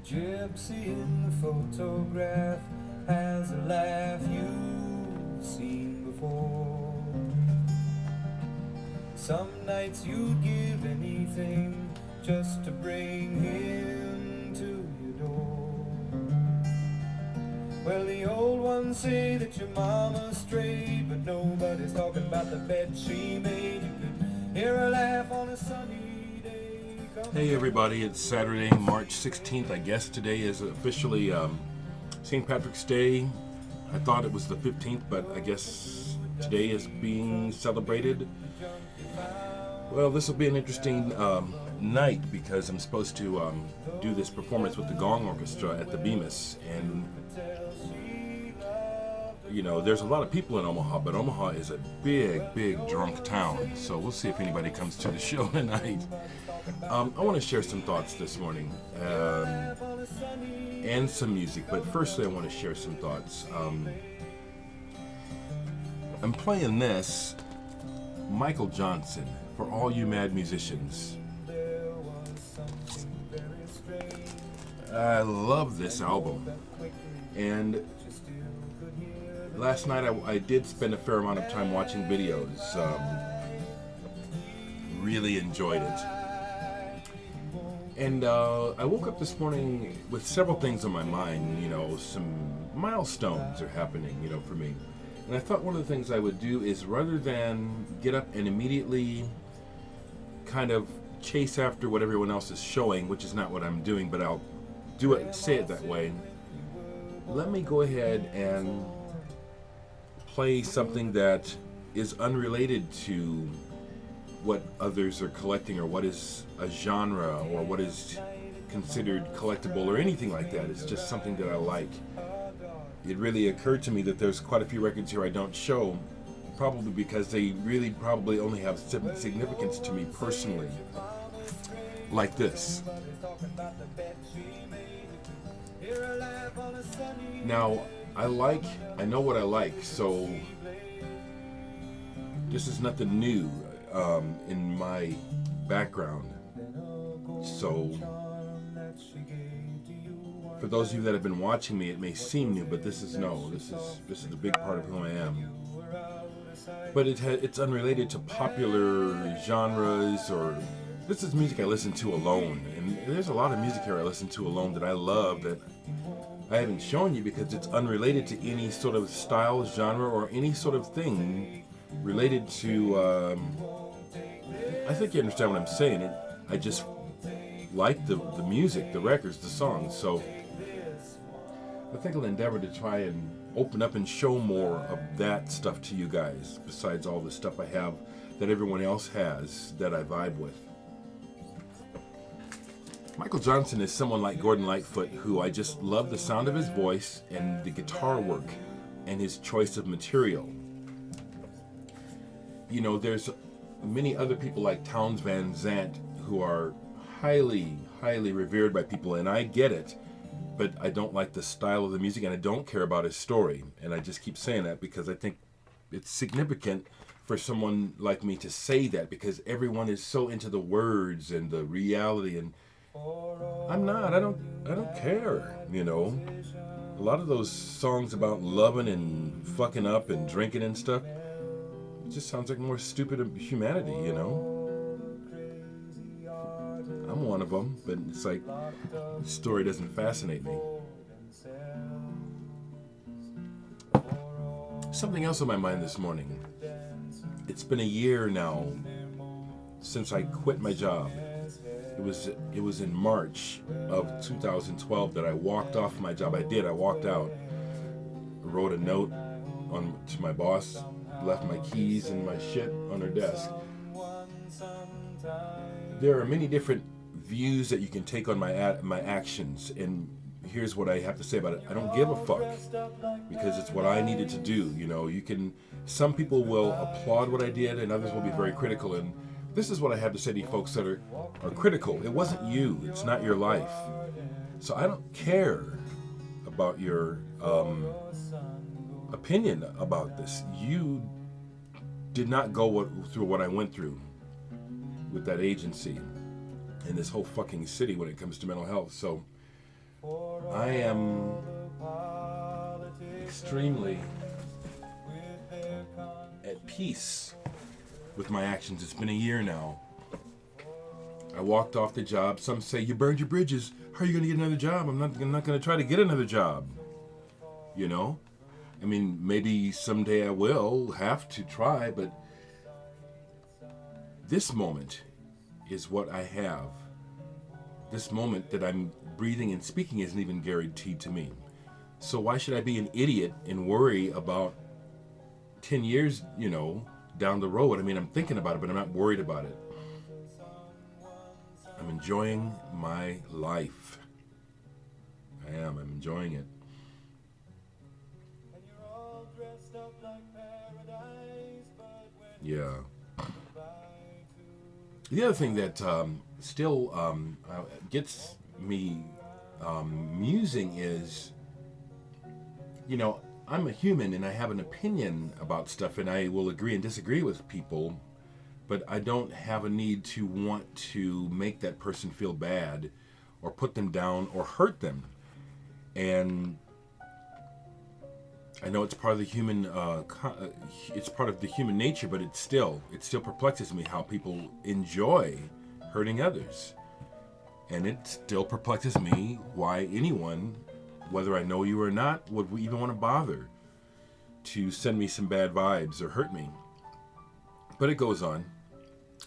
gypsy in the photograph has a laugh you've seen before. Some nights you'd give anything just to bring him to your door. Well, the old ones say that your mama's straight, but nobody's talking about the bed she made. You could hear her laugh on a sunny day. Hey everybody, it's Saturday, March 16th. I guess today is officially St. Patrick's Day. I thought it was the 15th, but I guess today is being celebrated. Well, this will be an interesting night because I'm supposed to do this performance with the Gong Orchestra at the Bemis. And, you know, there's a lot of people in Omaha, but Omaha is a big, big drunk town. So we'll see if anybody comes to the show tonight. I want to share some thoughts this morning and some music, but firstly I want to share some thoughts. I'm playing this, Michael Johnson, for all you mad musicians. I love this album, and last night I did spend a fair amount of time watching videos. Really enjoyed it. And I woke up this morning with several things on my mind. You know, some milestones are happening, you know, for me. And I thought one of the things I would do is, rather than get up and immediately kind of chase after what everyone else is showing, which is not what I'm doing, but I'll do it, say it that way, let me go ahead and play something that is unrelated to what others are collecting, or what is a genre, or what is considered collectible, or anything like that. It's just something that I like. It really occurred to me that there's quite a few records here I don't show, probably because they really probably only have significance to me personally. Like this. Now, I know what I like, so this is nothing new in my background. So for those of you that have been watching me, it may seem new, but this is a big part of who I am. But it's unrelated to popular genres, or this is music I listen to alone. And there's a lot of music here I listen to alone that I love that I haven't shown you because it's unrelated to any sort of style, genre, or any sort of thing related to, I think you understand what I'm saying. I just like the music, the records, the songs. So I think I'll endeavor to try and open up and show more of that stuff to you guys, besides all the stuff I have that everyone else has that I vibe with. Michael Johnson is someone like Gordon Lightfoot, who I just love the sound of his voice and the guitar work and his choice of material. You know, there's many other people like Townes Van Zandt who are highly, highly revered by people, and I get it, but I don't like the style of the music, and I don't care about his story. And I just keep saying that because I think it's significant for someone like me to say that, because everyone is so into the words and the reality, and I'm not. I don't care, you know. A lot of those songs about loving and fucking up and drinking and stuff, it just sounds like more stupid humanity, you know. I'm one of them, but it's like the story doesn't fascinate me. Something else on my mind this morning. It's been a year now since I quit my job. It was in March of 2012 that I walked off my job. I walked out. I wrote a note to my boss, left my keys and my shit on her desk. There are many different views that you can take on my actions, and here's what I have to say about it. I don't give a fuck, because it's what I needed to do. You know, some people will applaud what I did, and others will be very critical, and this is what I have to say to you folks that are critical. It wasn't you. It's not your life. So I don't care about your opinion about this. You did not go through what I went through with that agency and this whole fucking city when it comes to mental health. So I am extremely at peace with my actions. It's been a year now. I walked off the job. Some say, you burned your bridges. How are you going to get another job? I'm not going to try to get another job. You know? I mean, maybe someday I will have to try, but this moment is what I have. This moment that I'm breathing and speaking isn't even guaranteed to me. So why should I be an idiot and worry about 10 years, down the road? I mean, I'm thinking about it, but I'm not worried about it. I'm enjoying my life. I'm enjoying it. Yeah. The other thing that still gets me musing is, I'm a human and I have an opinion about stuff, and I will agree and disagree with people, but I don't have a need to want to make that person feel bad or put them down or hurt them. And I know it's part of the human, it's part of the human nature, but it still perplexes me how people enjoy hurting others. And it still perplexes me why anyone, whether I know you or not, would even want to bother to send me some bad vibes or hurt me. But it goes on.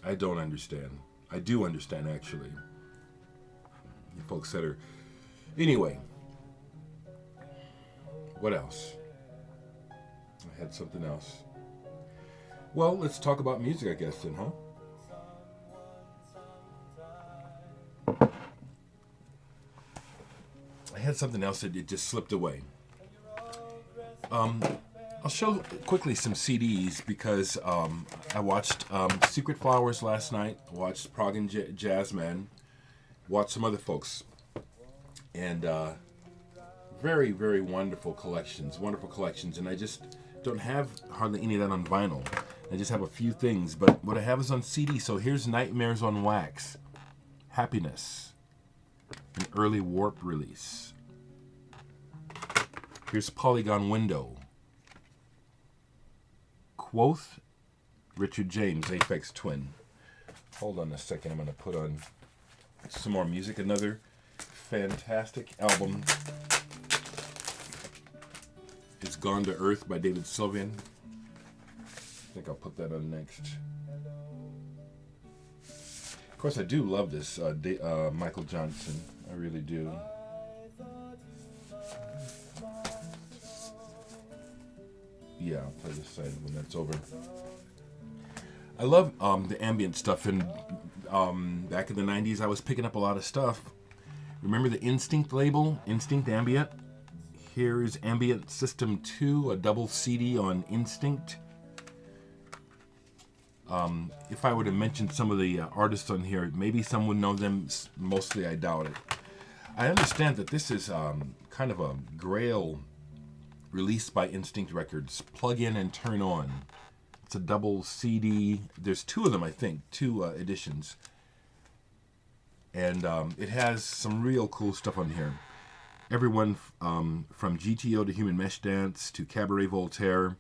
I don't understand. I do understand, actually. You folks that are... Anyway. What else? I had something else. Well, let's talk about music, I guess, then, huh? I had something else that it just slipped away. I'll show quickly some CDs because I watched Secret Flowers last night, watched Prog and Jazzman, watched some other folks, and very, very wonderful collections, and I just don't have hardly any of that on vinyl. I just have a few things, but what I have is on CD, so here's Nightmares on Wax, Happiness, an early Warp release. Here's Polygon Window, Quoth, Richard James, Aphex Twin. Hold on a second, I'm going to put on some more music. Another fantastic album is Gone to Earth by David Sylvian. I think I'll put that on next. Of course, I do love this Michael Johnson. I really do. Yeah, I'll play this side when that's over. I love the ambient stuff, and back in the 90s I was picking up a lot of stuff. Remember the Instinct label? Instinct Ambient? Here's Ambient System 2, a double CD on Instinct. If I were to mention some of the artists on here, maybe some would know them, mostly I doubt it. I understand that this is kind of a grail released by Instinct Records, Plug In and Turn On. It's a double CD. There's two of them, I think, two editions. And it has some real cool stuff on here. Everyone from GTO to Human Mesh Dance to Cabaret Voltaire,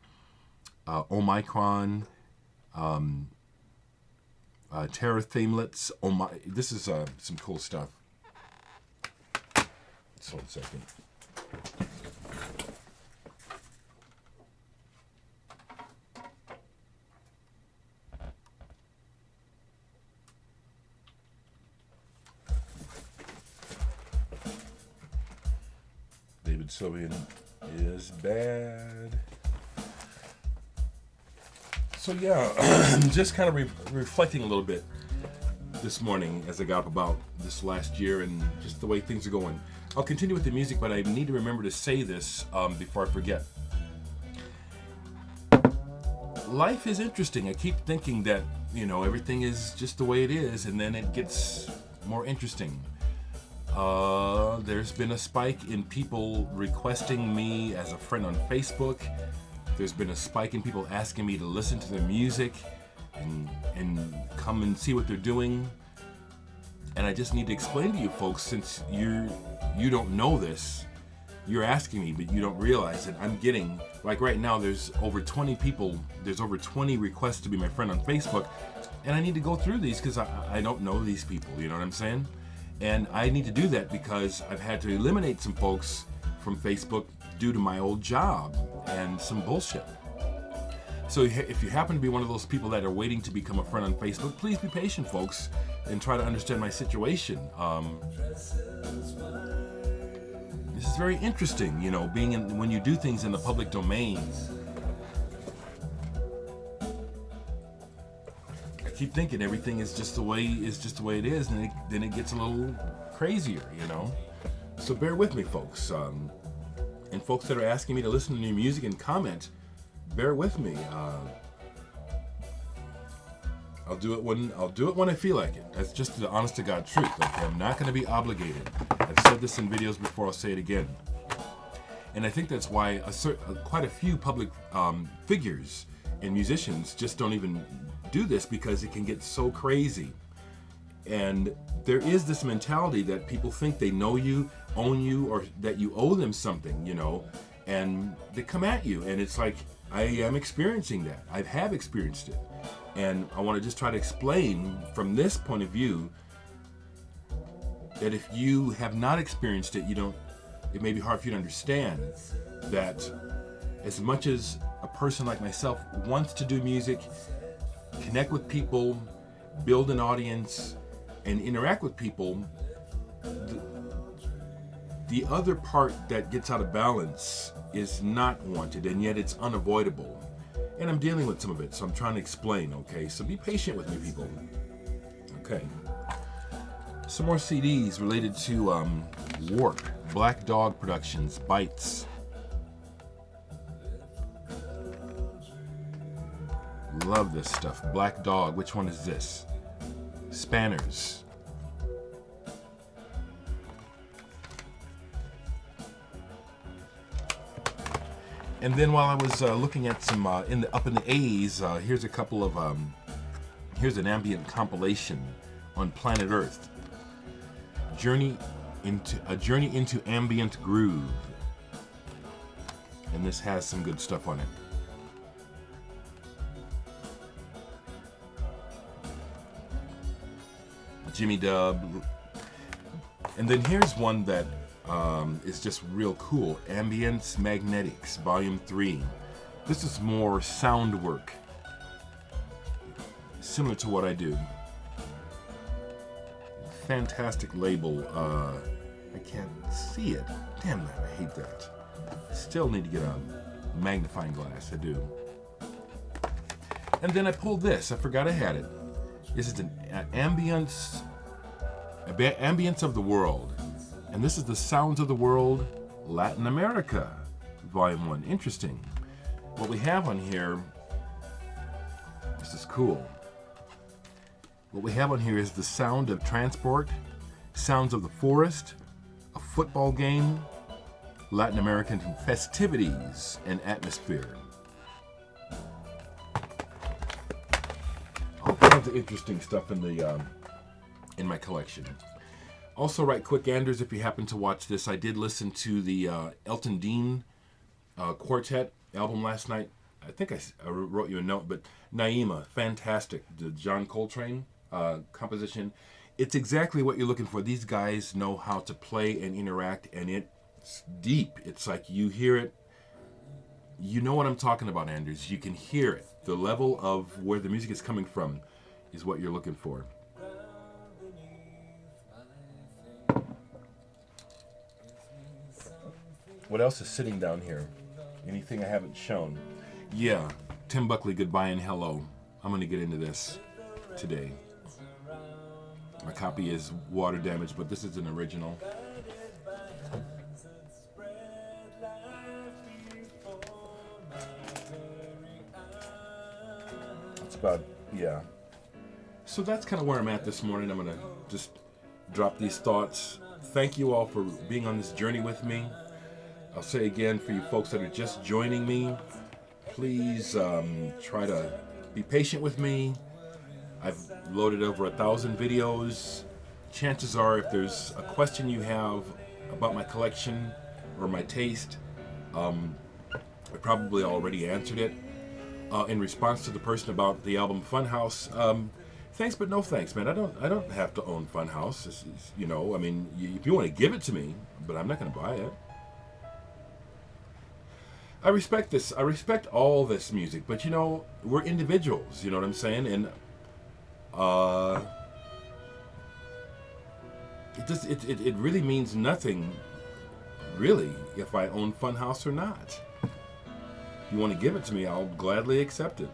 Omicron, Terror Themelets. This is some cool stuff. Just hold a second. David Sylvian is bad. So yeah, just kind of reflecting a little bit this morning as I got up about this last year and just the way things are going. I'll continue with the music, but I need to remember to say this before I forget. Life is interesting. I keep thinking that, everything is just the way it is, and then it gets more interesting. There's been a spike in people requesting me as a friend on Facebook. There's been a spike in people asking me to listen to their music and come and see what they're doing. And I just need to explain to you folks, since you're you don't know this. You're asking me, but you don't realize it. I'm getting, like right now, there's over 20 people, there's over 20 requests to be my friend on Facebook, and I need to go through these because I don't know these people, you know what I'm saying? And I need to do that because I've had to eliminate some folks from Facebook due to my old job and some bullshit. So if you happen to be one of those people that are waiting to become a friend on Facebook, please be patient, folks, and try to understand my situation. This is very interesting, you know, when you do things in the public domain. I keep thinking everything is just the way it is, and then it gets a little crazier, you know. So bear with me, folks, and folks that are asking me to listen to new music and comment. Bear with me. I'll do it when I feel like it. That's just the honest to God truth. Okay, I'm not going to be obligated. I've said this in videos before. I'll say it again. And I think that's why quite a few public figures and musicians just don't even do this, because it can get so crazy. And there is this mentality that people think they know you, own you, or that you owe them something, you know, and they come at you. And it's like, I am experiencing that. I have experienced it. And I want to just try to explain from this point of view that if you have not experienced it, it may be hard for you to understand that as much as a person like myself wants to do music, connect with people, build an audience, and interact with people, the other part that gets out of balance is not wanted, and yet it's unavoidable. And I'm dealing with some of it, so I'm trying to explain, okay? So be patient with me, people. Okay. Some more CDs related to Warp, Black Dog Productions, Bites. Love this stuff. Black Dog, which one is this? Spanners. And then while I was looking at some up in the A's, here's a couple of here's an ambient compilation on Planet Earth. A journey into ambient groove, and this has some good stuff on it. Jimmy Dub, and then here's one that is just real cool. Ambience Magnetics, Volume 3. This is more sound work, similar to what I do. Fantastic label. I can't see it. Damn that, I hate that. Still need to get a magnifying glass, I do. And then I pulled this. I forgot I had it. This is an Ambience of the World. And this is the Sounds of the World, Latin America, Volume 1. Interesting. What we have on here, this is cool. What we have on here is the sound of transport, sounds of the forest, a football game, Latin American festivities, and atmosphere. All kinds of interesting stuff in my collection. Also, right quick, Anders, if you happen to watch this, I did listen to the Elton Dean Quartet album last night. I think I wrote you a note, but Naima, fantastic. The John Coltrane composition. It's exactly what you're looking for. These guys know how to play and interact, and it's deep. It's like you hear it. You know what I'm talking about, Anders. You can hear it. The level of where the music is coming from is what you're looking for. What else is sitting down here? Anything I haven't shown? Yeah, Tim Buckley, Goodbye and Hello. I'm going to get into this today. My copy is water damaged, but this is an original. That's about, yeah. So that's kind of where I'm at this morning. I'm going to just drop these thoughts. Thank you all for being on this journey with me. I'll say again, for you folks that are just joining me, please try to be patient with me. I've loaded over 1,000 videos. Chances are, if there's a question you have, about my collection or my taste, I probably already answered it. In response to the person about the album Funhouse, thanks but no thanks, man. I don't have to own Funhouse. You know, I mean, if you want to give it to me, but I'm not going to buy it. I respect this. I respect all this music, but you know, we're individuals. You know what I'm saying? And it really means nothing, really, if I own Funhouse or not. If you want to give it to me, I'll gladly accept it.